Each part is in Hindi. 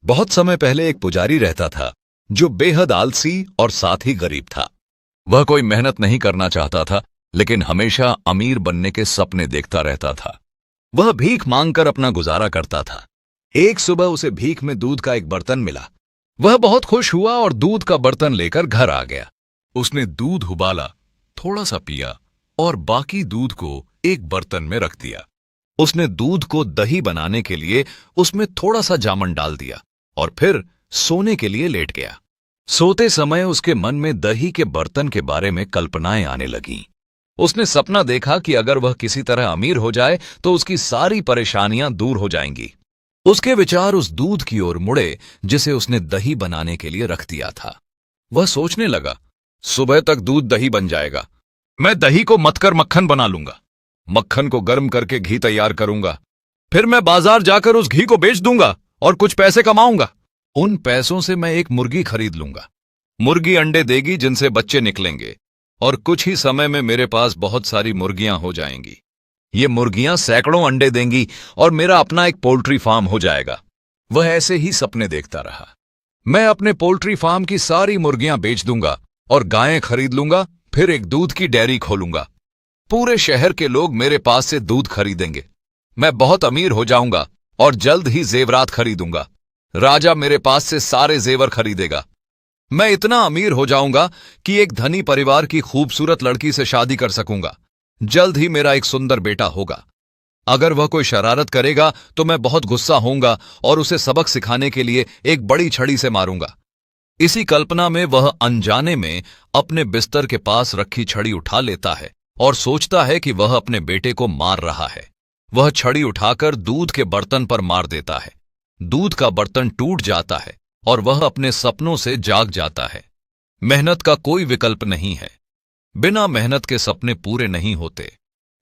बहुत समय पहले एक पुजारी रहता था जो बेहद आलसी और साथ ही गरीब था। वह कोई मेहनत नहीं करना चाहता था, लेकिन हमेशा अमीर बनने के सपने देखता रहता था। वह भीख मांगकर अपना गुजारा करता था। एक सुबह उसे भीख में दूध का एक बर्तन मिला। वह बहुत खुश हुआ और दूध का बर्तन लेकर घर आ गया। उसने दूध उबाला, थोड़ा सा पिया और बाकी दूध को एक बर्तन में रख दिया। उसने दूध को दही बनाने के लिए उसमें थोड़ा सा जामन डाल दिया और फिर सोने के लिए लेट गया। सोते समय उसके मन में दही के बर्तन के बारे में कल्पनाएं आने लगीं। उसने सपना देखा कि अगर वह किसी तरह अमीर हो जाए तो उसकी सारी परेशानियां दूर हो जाएंगी। उसके विचार उस दूध की ओर मुड़े जिसे उसने दही बनाने के लिए रख दिया था। वह सोचने लगा, सुबह तक दूध दही बन जाएगा। मैं दही को मथकर मक्खन बना लूंगा। मक्खन को गर्म करके घी तैयार करूंगा। फिर मैं बाजार जाकर उस घी को बेच दूंगा और कुछ पैसे कमाऊंगा। उन पैसों से मैं एक मुर्गी खरीद लूंगा। मुर्गी अंडे देगी जिनसे बच्चे निकलेंगे और कुछ ही समय में मेरे पास बहुत सारी मुर्गियां हो जाएंगी। ये मुर्गियां सैकड़ों अंडे देंगी और मेरा अपना एक पोल्ट्री फार्म हो जाएगा। वह ऐसे ही सपने देखता रहा। मैं अपने पोल्ट्री फार्म की सारी मुर्गियां बेच दूंगा और गायें खरीद लूंगा। फिर एक दूध की डेयरी खोलूंगा। पूरे शहर के लोग मेरे पास से दूध खरीदेंगे। मैं बहुत अमीर हो जाऊंगा और जल्द ही जेवरात खरीदूंगा। राजा मेरे पास से सारे जेवर खरीदेगा। मैं इतना अमीर हो जाऊंगा कि एक धनी परिवार की खूबसूरत लड़की से शादी कर सकूंगा। जल्द ही मेरा एक सुंदर बेटा होगा। अगर वह कोई शरारत करेगा तो मैं बहुत गुस्सा होऊंगा और उसे सबक सिखाने के लिए एक बड़ी छड़ी से मारूंगा। इसी कल्पना में वह अनजाने में अपने बिस्तर के पास रखी छड़ी उठा लेता है और सोचता है कि वह अपने बेटे को मार रहा है। वह छड़ी उठाकर दूध के बर्तन पर मार देता है। दूध का बर्तन टूट जाता है और वह अपने सपनों से जाग जाता है। मेहनत का कोई विकल्प नहीं है। बिना मेहनत के सपने पूरे नहीं होते।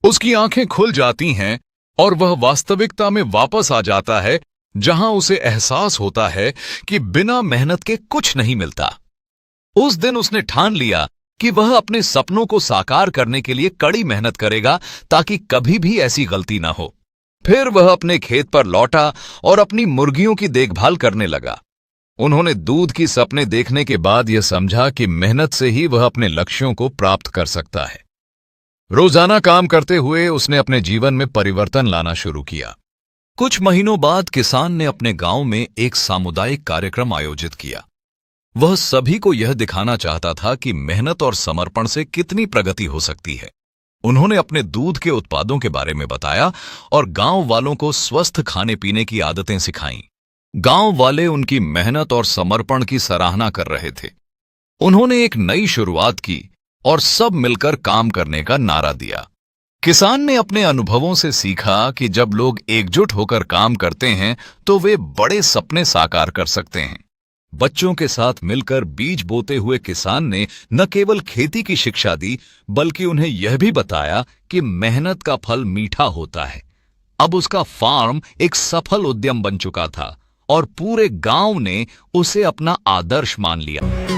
उसकी आंखें खुल जाती हैं और वह वास्तविकता में वापस आ जाता है, जहां उसे एहसास होता है कि बिना मेहनत के कुछ नहीं मिलता। उस दिन उसने ठान लिया कि वह अपने सपनों को साकार करने के लिए कड़ी मेहनत करेगा ताकि कभी भी ऐसी गलती ना हो। फिर वह अपने खेत पर लौटा और अपनी मुर्गियों की देखभाल करने लगा। उन्होंने दूध की सपने देखने के बाद यह समझा कि मेहनत से ही वह अपने लक्ष्यों को प्राप्त कर सकता है। रोजाना काम करते हुए उसने अपने जीवन में परिवर्तन लाना शुरू किया। कुछ महीनों बाद किसान ने अपने गांव में एक सामुदायिक कार्यक्रम आयोजित किया। वह सभी को यह दिखाना चाहता था कि मेहनत और समर्पण से कितनी प्रगति हो सकती है। उन्होंने अपने दूध के उत्पादों के बारे में बताया और गांव वालों को स्वस्थ खाने पीने की आदतें सिखाईं। गांव वाले उनकी मेहनत और समर्पण की सराहना कर रहे थे। उन्होंने एक नई शुरुआत की और सब मिलकर काम करने का नारा दिया। किसान ने अपने अनुभवों से सीखा कि जब लोग एकजुट होकर काम करते हैं तो वे बड़े सपने साकार कर सकते हैं। बच्चों के साथ मिलकर बीज बोते हुए किसान ने न केवल खेती की शिक्षा दी, बल्कि उन्हें यह भी बताया कि मेहनत का फल मीठा होता है। अब उसका फार्म एक सफल उद्यम बन चुका था और पूरे गांव ने उसे अपना आदर्श मान लिया।